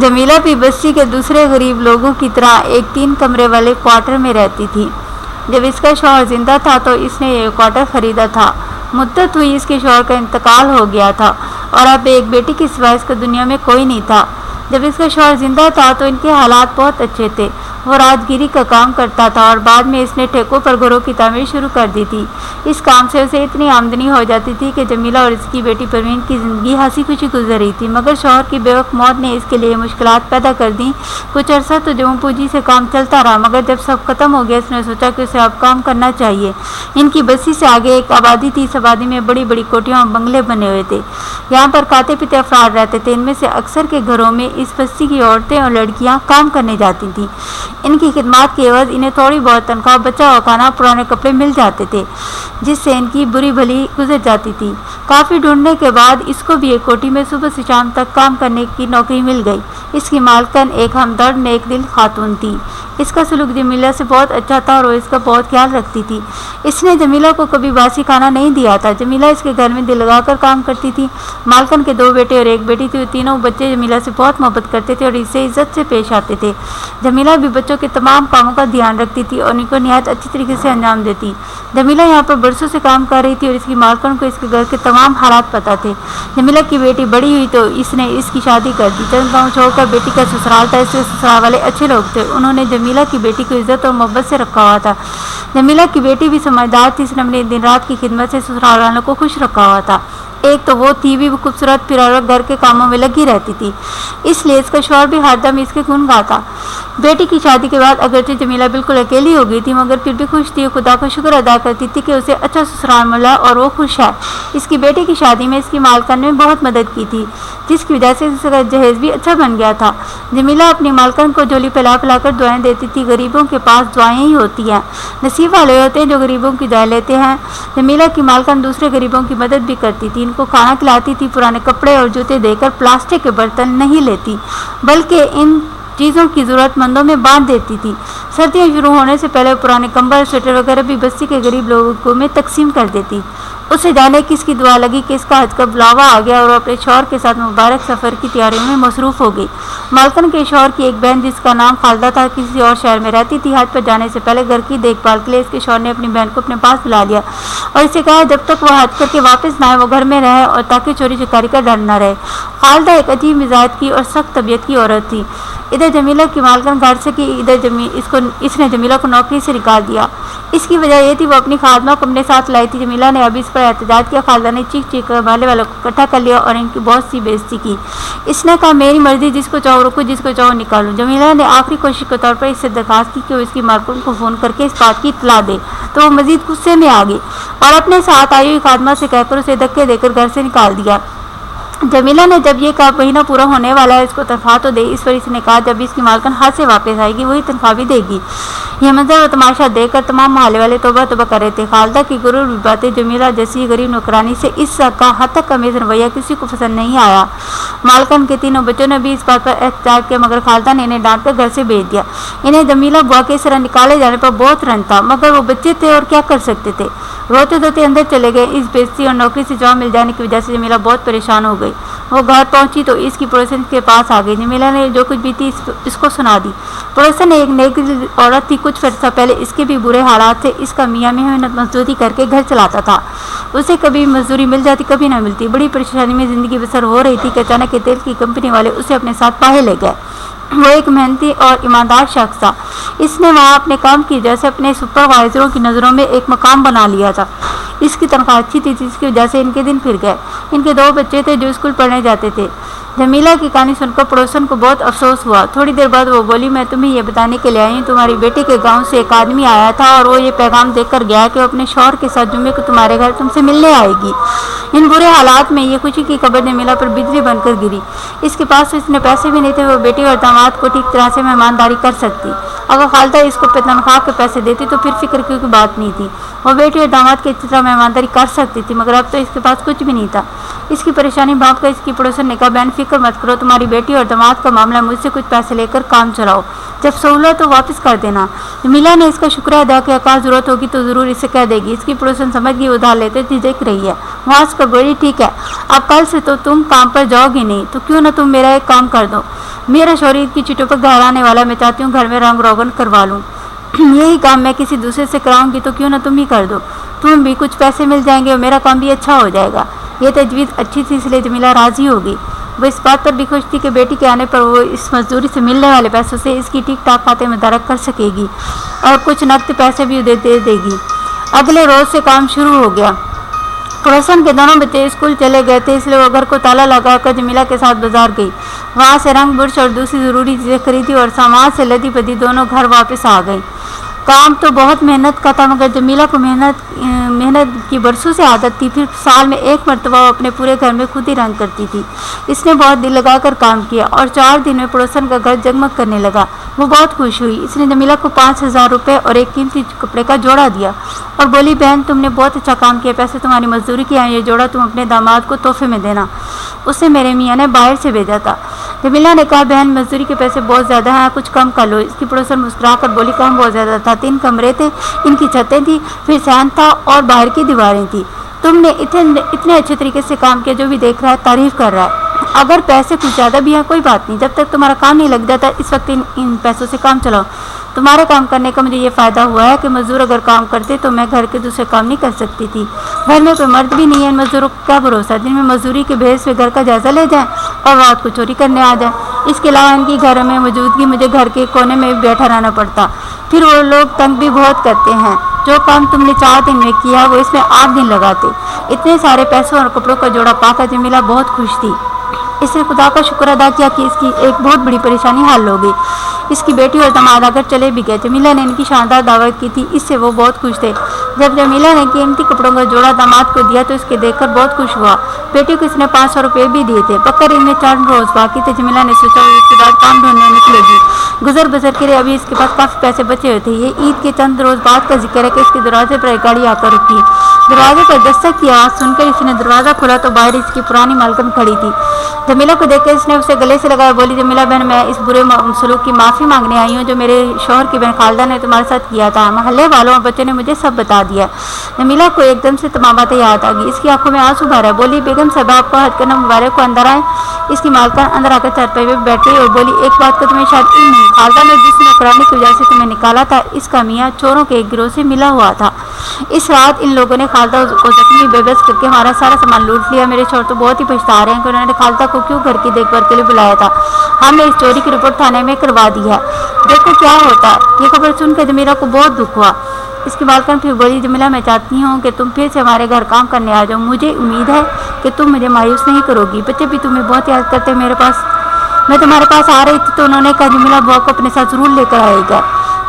جمیلہ بھی بستی کے دوسرے غریب لوگوں کی طرح ایک 3 کمرے والے کوارٹر میں رہتی تھی۔ جب اس کا شوہر زندہ تھا تو اس نے یہ کوارٹر خریدا تھا۔ مدت ہوئی اس کے شوہر کا انتقال ہو گیا تھا اور اب ایک بیٹی کی سوا اس کو دنیا میں کوئی نہیں تھا۔ جب اس کا شوہر زندہ تھا تو ان کے حالات بہت اچھے تھے۔ وہ راج گیری کا کام کرتا تھا اور بعد میں اس نے ٹھیکوں پر گھروں کی تعمیر شروع کر دی تھی۔ اس کام سے اسے اتنی آمدنی ہو جاتی تھی کہ جمیلہ اور اس کی بیٹی پروین کی زندگی ہنسی خوشی گزر رہی تھی، مگر شوہر کی بے وقت موت نے اس کے لیے مشکلات پیدا کر دیں۔ کچھ عرصہ تو جمع پوجی سے کام چلتا رہا، مگر جب سب ختم ہو گیا اس نے سوچا کہ اسے اب کام کرنا چاہیے۔ ان کی بستی سے آگے ایک آبادی تھی۔ اس آبادی میں بڑی بڑی کوٹھیاں اور بنگلے بنے ہوئے تھے۔ یہاں پر کھاتے پیتے افراد رہتے تھے۔ ان میں سے اکثر کے گھروں میں اس بستی کی عورتیں اور لڑکیاں کام کرنے جاتی تھیں۔ ان کی خدمات کے عوض انہیں تھوڑی بہت تنخواہ، بچا ہوا کھانا، پرانے کپڑے مل جاتے تھے، جس سے ان کی بری بھلی گزر جاتی تھی۔ کافی ڈھونڈنے کے بعد اس کو بھی ایک کوٹھی میں صبح سے شام تک کام کرنے کی نوکری مل گئی۔ اس کی مالکن ایک ہمدرد نیک دل خاتون تھی۔ اس کا سلوک جمیلہ سے بہت اچھا تھا اور وہ اس کا بہت خیال رکھتی تھی۔ اس نے جمیلہ کو کبھی باسی کھانا نہیں دیا تھا۔ جمیلہ اس کے گھر میں دل لگا کر کام کرتی تھی۔ مالکن کے 2 بیٹے اور 1 بیٹی تھی۔ تینوں بچے جمیلہ سے بہت محبت کرتے تھے اور اس سے عزت سے پیش آتے تھے۔ جمیلہ بھی بچوں کے تمام کاموں کا دھیان رکھتی تھی اور ان کو نہایت اچھی طریقے سے انجام دیتی۔ جمیلہ یہاں پر برسوں سے کام کر رہی تھی اور اس کی مالکن کو اس کے گھر کے تمام حالات پتہ تھے۔ جمیلہ کی بیٹی بڑی ہوئی تو اس نے اس کی شادی کر دی۔ چند گاؤں چھوڑ کر بیٹی کا سسرال تھا۔ اس کے سسرال والے اچھے لوگ تھے۔ انہوں نے جمیلہ کی بیٹی کو عزت اور محبت سے رکھا ہوا تھا۔ جمیلہ کی بیٹی بھی سمجھدار تھی۔ اس نے اپنے دن رات کی خدمت سے سسرال والوں کو خوش رکھا ہوا تھا۔ ایک تو وہ تھی بھی خوبصورت، پھر عورت گھر کے کاموں میں لگی رہتی تھی، اس لیے اس کا شوہر بھی ہر دم اس کے گن گاتا۔ بیٹی کی شادی کے بعد اگرچہ جمیلہ بالکل اکیلی ہو گئی تھی، مگر پھر بھی خوش تھی۔ خدا کا شکر ادا کرتی تھی کہ اسے اچھا سسرال ملا اور وہ خوش ہے۔ اس کی بیٹی کی شادی میں اس کی مالکن نے بہت مدد کی تھی، جس کی وجہ سے اس کا جہیز بھی اچھا بن گیا تھا۔ جمیلہ اپنی مالکن کو جھولی پھیلا پھیلا کر دعائیں دیتی تھی۔ غریبوں کے پاس دعائیں ہی ہوتی ہیں، نصیب والے ہوتے ہیں جو غریبوں کی دعائیں لیتے ہیں۔ جمیلہ کی مالکن دوسرے غریبوں کی مدد بھی کرتی تھی۔ ان کو کھانا کھلاتی تھی، پرانے کپڑے اور جوتے دے کر پلاسٹک کے برتن نہیں لیتی، بلکہ ان چیزوں کی ضرورت مندوں میں بانٹ دیتی تھی۔ سردیاں شروع ہونے سے پہلے پرانے کمبل، سویٹر وغیرہ بھی بستی کے غریب لوگوں میں تقسیم کر دیتی۔ اسے جانے کس کی دعا لگی کہ اس کا حج کا بلاوا آ گیا اور وہ اپنے شوہر کے ساتھ مبارک سفر کی تیاریوں میں مصروف ہو گئی۔ مالکن کے شوہر کی ایک بہن جس کا نام خالدہ تھا کسی اور شہر میں رہتی تھی۔ حج پر جانے سے پہلے گھر کی دیکھ بھال کے لیے اس کے شوہر نے اپنی بہن کو اپنے پاس بلا لیا اور اسے کہا جب تک وہ حج کر کے واپس نہ آئے وہ گھر میں رہے اور تاکہ چوری چکاری کا ڈر نہ رہے۔ خالدہ ایک عجیب مزاج کی اور سخت طبیعت کی عورت تھی۔ ادھر جمیلہ کی مالکن گھر سے کی، ادھر اس نے جمیلہ کو نوکری سے نکال دیا۔ اس کی وجہ یہ تھی وہ اپنی خادمہ کو اپنے ساتھ لائی تھی۔ جمیلہ نے اب اس پر احتجاج کیا۔ خالدہ نے چیخ چیخ کر محلے والوں کو اکٹھا کر لیا اور ان کی بہت سی بےعزتی کی۔ اس نے کہا میری مرضی، جس کو چاہو روکو، جس کو چاہو نکالو۔ جمیلہ نے آخری کوشش کے طور پر اس سے درخواست کی کہ وہ اس کی مالکن کو فون کر کے اس بات کی اطلاع دے، تو وہ مزید غصے میں آ گئی اور اپنے ساتھ آئی ہوئی خادمہ سے کہہ کر اسے دھکے دے کر گھر سے نکال دیا۔ جمیلہ نے جب یہ کہا مہینہ پورا ہونے والا ہے، اس کو تنخواہ تو دے۔ اس پر اس نے کہا جب اس کی مالکن ہاتھ سے واپس آئے گی وہی تنخواہ بھی دے گی۔ یہ منظر و تماشا دیکھ کر تمام محلے والے توبہ توبہ کر رہے تھے۔ خالدہ کی غرور بھی باتیں جمیلہ جیسی غریب نوکرانی سے اس کا حد تک کمیز رویہ کسی کو پسند نہیں آیا۔ مالکن کے 3 بچوں نے بھی اس بات پر احتجاج کیا، مگر خالدہ نے انہیں ڈانٹ کر گھر سے بھیج دیا۔ انہیں جمیلہ بوا کے سرا نکالے جانے پر بہت رنج تھا، مگر وہ بچے تھے اور کیا کر سکتے تھے۔ روتے دھوتے اندر چلے گئے۔ اس بےعزتی اور نوکری سے جواب مل جانے کی وجہ سے جمیلہ بہت پریشان ہو گئی۔ وہ گھر پہنچی تو اس کی پڑوسن کے پاس آ گئی۔ جمیلہ نے جو کچھ بھی تھی اس کو سنا دی۔ پڑوسن ایک نیک عورت تھی، کچھ عرصہ پہلے اس کے بھی برے حالات تھے۔ اس کا میاں محنت مزدوری کر کے گھر چلاتا تھا، اسے کبھی مزدوری مل جاتی کبھی نہ ملتی۔ بڑی پریشانی میں زندگی بسر ہو رہی تھی کہ اچانک یہ تیل کی کمپنی والے اسے اپنے ساتھ باہر لے گئے۔ وہ ایک محنتی اور ایماندار شخص تھا۔ اس نے وہاں اپنے کام کی وجہ سے اپنے سپروائزروں کی نظروں میں ایک مقام بنا لیا تھا۔ اس کی تنخواہ اچھی تھی جس کی وجہ سے ان کے دن پھر گئے۔ ان کے 2 بچے تھے جو اسکول پڑھنے جاتے تھے۔ جمیلہ کی کہانی سن کر پڑوسن کو بہت افسوس ہوا۔ تھوڑی دیر بعد وہ بولی میں تمہیں یہ بتانے کے لیے آئی ہوں، تمہاری بیٹی کے گاؤں سے ایک آدمی آیا تھا اور وہ یہ پیغام دے کر گیا کہ وہ اپنے شوہر کے ساتھ جمعے کو تمہارے گھر تم سے ملنے آئے گی۔ ان برے حالات میں یہ خوشی کی خبر جمیلہ پر بجلی بن کر گری۔ اس کے پاس اتنے پیسے بھی نہیں تھے وہ بیٹی اور داماد کو ٹھیک طرح سے مہمانداری کر سکتی۔ اگر خالدہ اس کو تنخواہ کے پیسے دیتی تو پھر فکر کی کوئی بات نہیں تھی، وہ بیٹی اور داماد کی اچھی طرح مہمانداری کر سکتی تھی، مگر اب تو اس کے پاس کچھ بھی نہیں تھا۔ اس کی پریشانی بھانپ کر اس کی پڑوسن نے کہا بہن فکر مت کرو، تمہاری بیٹی اور داماد کا معاملہ مجھ سے کچھ پیسے لے کر کام چلاؤ، جب سہولت تو واپس کر دینا۔ جمیلہ نے اس کا شکریہ ادا کیا، کہا ضرورت ہوگی تو ضرور اسے کہہ دے گی۔ اس کی پڑوسن سمجھ گئی ادھار لیتے جھجک رہی ہے، وہاں اس کا گوڑی ٹھیک ہے، اب کل سے تو تم کام پر جاؤ گی نہیں، تو کیوں نہ تم میرا ایک کام کر دو، میرا شوہر عید کی چھٹیوں پر گھر آنے والا ہے، میں چاہتی ہوں گھر میں رنگ روغن کروا لوں۔ یہی کام میں کسی دوسرے سے کراؤں گی تو کیوں نہ تم ہی کر دو، تم بھی کچھ پیسے مل جائیں گے اور میرا کام بھی اچھا ہو جائے گا۔ یہ تجویز اچھی تھی، اس لیے جمیلہ راضی ہوگی۔ وہ اس بات پر بھی خوش تھی کہ بیٹی کے آنے پر وہ اس مزدوری سے ملنے والے پیسوں سے اس کی ٹھیک ٹاک کھاتے میں درک کر سکے گی اور کچھ نقد پیسے بھی دے دے گی۔ اگلے روز سے کام شروع ہو گیا۔ پڑوسن کے دونوں بچے اسکول چلے گئے تھے، اس لیے وہ گھر کو تالا لگا کر جمیلہ کے ساتھ بازار گئی۔ وہاں سے رنگ برش اور دوسری ضروری چیزیں خریدی اور سامان سے لدی پدی دونوں گھر واپس آ گئی۔ کام تو بہت محنت کا تھا، مگر جمیلہ کو محنت کی برسوں سے عادت تھی۔ پھر سال میں ایک مرتبہ وہ اپنے پورے گھر میں خود ہی رنگ کرتی تھی۔ اس نے بہت دل لگا کر کام کیا اور 4 دن میں پڑوسن کا گھر جگمگ کرنے لگا۔ وہ بہت خوش ہوئی۔ اس نے جمیلہ کو 5000 روپے اور ایک قیمتی کپڑے کا جوڑا دیا اور بولی، بہن تم نے بہت اچھا کام کیا، پیسے تمہاری مزدوری کے ہیں، یہ جوڑا تم اپنے داماد کو تحفے میں دینا، اسے میرے میاں نے باہر سے بھیجا تھا۔ جمیلہ نے کہا، بہن مزدوری کے پیسے بہت زیادہ ہیں، کچھ کم کر لو۔ اس کی پڑوسن مسکرا کر بولی، کام بہت زیادہ تھا، 3 کمرے تھے، ان کی چھتیں تھیں، پھر صحن تھا اور باہر کی دیواریں تھیں۔ تم نے اتنے اچھے طریقے سے کام کیا، جو بھی دیکھ رہا ہے تعریف کر رہا ہے۔ اگر پیسے کچھ زیادہ بھی ہیں کوئی بات نہیں، جب تک تمہارا کام نہیں لگ جاتا اس وقت ان پیسوں سے کام چلاؤ۔ تمہارے کام کرنے کا مجھے یہ فائدہ ہوا ہے کہ مزدور اگر کام کرتے تو میں گھر کے دوسرے کام نہیں کر سکتی تھی۔ گھر میں کوئی مرد بھی نہیں ہے، ان مزدوروں کا کیا بھروسہ جن میں مزدوری کے بھیس سے گھر کا جائزہ لے جائیں اور رات کو چوری کرنے آ جائیں۔ اس کے علاوہ ان کی گھر میں موجودگی مجھے گھر کے کونے میں بھی بیٹھا رہنا پڑتا، پھر وہ لوگ تنگ بھی بہت کرتے ہیں۔ جو کام تم نے 4 دن میں کیا وہ اس میں 8 دن لگاتے۔ اتنے سارے پیسوں اور کپڑوں کا جوڑا پا کر جمیلہ بہت خوش تھی۔ اس نے خدا کا شکر ادا کیا کہ اس کی ایک بہت بڑی پریشانی حل ہو گئی۔ اس کی بیٹی اور داماد آ کر چلے بھی گئے۔ جمیلہ نے ان کی شاندار دعوت کی تھی، اس سے وہ بہت خوش تھے۔ جب جمیلہ نے قیمتی کپڑوں کا جوڑا داماد کو دیا تو اس کے دیکھ کر بہت خوش ہوا۔ بیٹی کو اس نے 500 روپے بھی دیے تھے۔ پکر ان میں 4 روز باقی تھے۔ جمیلہ نے سوچا وہ اس کے بعد کام ڈھونڈنے نکلے گی، گزر بسر کے لیے ابھی اس کے پاس کافی پیسے بچے ہوئے تھے۔ یہ عید کے چند روز بعد کا ذکر ہے کہ اس کے دروازے پر ایک گاڑی آ کر رکی۔ دروازے پر دستک کی آواز سن کر اس نے دروازہ کھولا تو باہر اس کی پرانی مالکن کھڑی تھی۔ جمیلہ کو دیکھ کر اس نے اسے گلے سے لگایا اور بولی، جمیلہ بہن میں اس برے سلوک کی معافی مانگنے آئی ہوں جو میرے شوہر کی بہن خالدہ نے تمہارے ساتھ کیا تھا۔ محلے والوں اور بچوں نے مجھے سب بتا دیا۔ جمیلہ کو ایک دم سے تمام باتیں یاد آ گئی۔ اس کی آنکھوں میں آنسو بھرا۔ بولی، بیگم صاحبہ آپ کو حج کرنا مبارک کو، اندر آئیں۔ اس کی مالکن اندر آ کر چارپائی پہ بیٹھ گئی اور بولی، ایک بات کا تمہیں شاید علم نہیں، خالدہ نے جس نوکرانی کی وجہ سے تمہیں نکالا تھا اس کا میاں چوروں کے ایک گروہ سے ملا ہوا تھا۔ اس رات ان لوگوں نے خالدہ کو زخمی بے بس کر کے ہمارا سارا سامان لوٹ لیا۔ میرے شوہر تو بہت ہی پچھتا رہے ہیں کہ انہوں نے خالدہ کو کیوں گھر کی دیکھ بھال کے لیے بلایا تھا۔ ہم نے اس چوری کی رپورٹ تھانے میں کروا دی ہے، دیکھو کیا ہوتا ہے۔ یہ خبر سن کر جمیلہ کو بہت دکھ ہوا۔ اس کی مالکن پھر بولی، جمیلہ میں چاہتی ہوں کہ تم پھر سے ہمارے گھر کام کرنے آ جاؤ، مجھے امید ہے کہ تم مجھے مایوس نہیں کرو گی۔ بچے بھی تمہیں بہت یاد کرتے ہیں، میں تمہارے پاس آ رہی تھی تو انہوں نے کہا جمیلہ بوا کو اپنے ساتھ ضرور لے کر آئے گا۔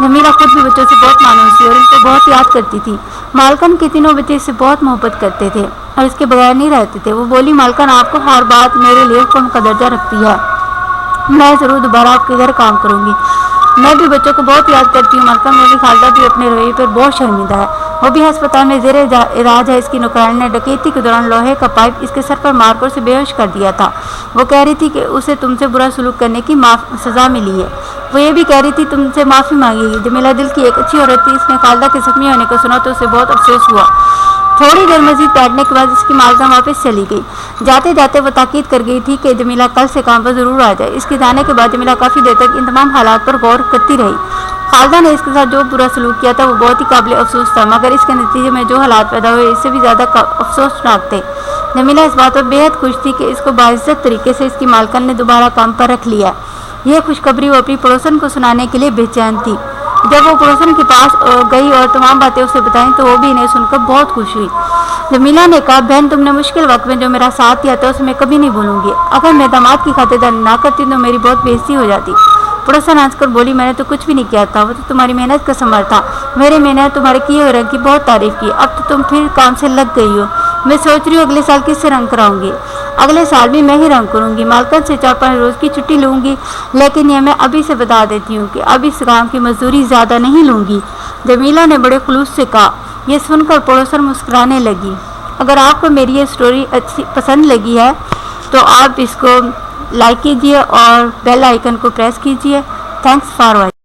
جمیلہ خود بھی بچوں سے بہت مانوس تھی اور ان کو بہت یاد کرتی تھی۔ مالکن کے تینوں بچے اس سے بہت محبت کرتے تھے اور اس کے بغیر نہیں رہتے تھے۔ وہ بولی، مالکن آپ کو ہر بات میرے لیے حکم کا درجہ رکھتی ہے، میں ضرور دوبارہ آپ کے گھر کام کروں گی۔ میں بھی بچوں کو بہت یاد کرتی ہوں۔ مالکن میری خالدہ بھی اپنے رویے پر بہت شرمندہ ہے، وہ بھی ہسپتال میں زیر علاج ہے۔ اس کی نوکرانی نے ڈکیتی کے دوران لوہے کا پائپ اس کے سر پر مار کر اسے بے ہوش کر دیا تھا۔ وہ کہہ رہی تھی کہ اسے تم سے برا سلوک کرنے کی سزا ملی ہے۔ وہ یہ بھی کہہ رہی تھی تم سے معافی مانگے گی۔ جمیلہ دل کی ایک اچھی عورت تھی، اس نے خالدہ کے زخمی ہونے کو سنا تو اسے بہت افسوس ہوا۔ تھوڑی دیر مزید بیٹھنے کے بعد اس کی مالکن واپس چلی گئی۔ جاتے جاتے وہ تاکید کر گئی تھی کہ جمیلہ کل سے کام پر ضرور آ جائے۔ اس کے جانے کے بعد جمیلہ کافی دیر تک ان تمام حالات پر غور کرتی رہی۔ خالدہ نے اس کے ساتھ جو برا سلوک کیا تھا وہ بہت ہی قابل افسوس تھا، مگر اس کے نتیجے میں جو حالات پیدا ہوئے اس سے بھی زیادہ افسوسناک تھے۔ جمیلہ اس بات پر بے حد خوش تھی کہ اس کو باعزت طریقے سے اس کی مالکن نے دوبارہ کام پر رکھ لیا۔ یہ خوشخبری وہ اپنی پڑوسن کو سنانے کے لیے بے چین تھی۔ جب وہ پڑوسن کے پاس گئی اور تمام باتیں اسے بتائیں تو وہ بھی انہیں سن کر بہت خوش ہوئی۔ جمیلہ نے کہا، بہن تم نے مشکل وقت میں جو میرا ساتھ دیا تھا اسے میں کبھی نہیں بھولوں گی۔ اگر میں داماد کی خاطرداری نہ کرتی تو میری بہت بےعزتی ہو جاتی۔ پڑوسن ہنس کر بولی، میں نے تو کچھ بھی نہیں کیا تھا، وہ تو تمہاری محنت کا ثمر تھا۔ میں نے تمہارے کیے ہوئے رنگ کی بہت تعریف کی، اب تو تم پھر کام سے لگ گئی ہو۔ میں سوچ رہی ہوں اگلے سال کس سے رنگ کراؤں گی۔ اگلے سال بھی میں ہی رنگ کروں گی، مالکن سے 4-5 روز کی چھٹی لوں گی، لیکن یہ میں ابھی سے بتا دیتی ہوں کہ اب اس کام کی مزدوری زیادہ نہیں لوں گی۔ جمیلہ نے بڑے خلوص سے کہا۔ یہ سن کر پڑوسن مسکرانے لگی۔ اگر آپ کو میری یہ سٹوری پسند لگی ہے تو آپ اس کو لائک کیجئے اور بیل آئیکن کو پریس کیجئے۔ Thanks for watching.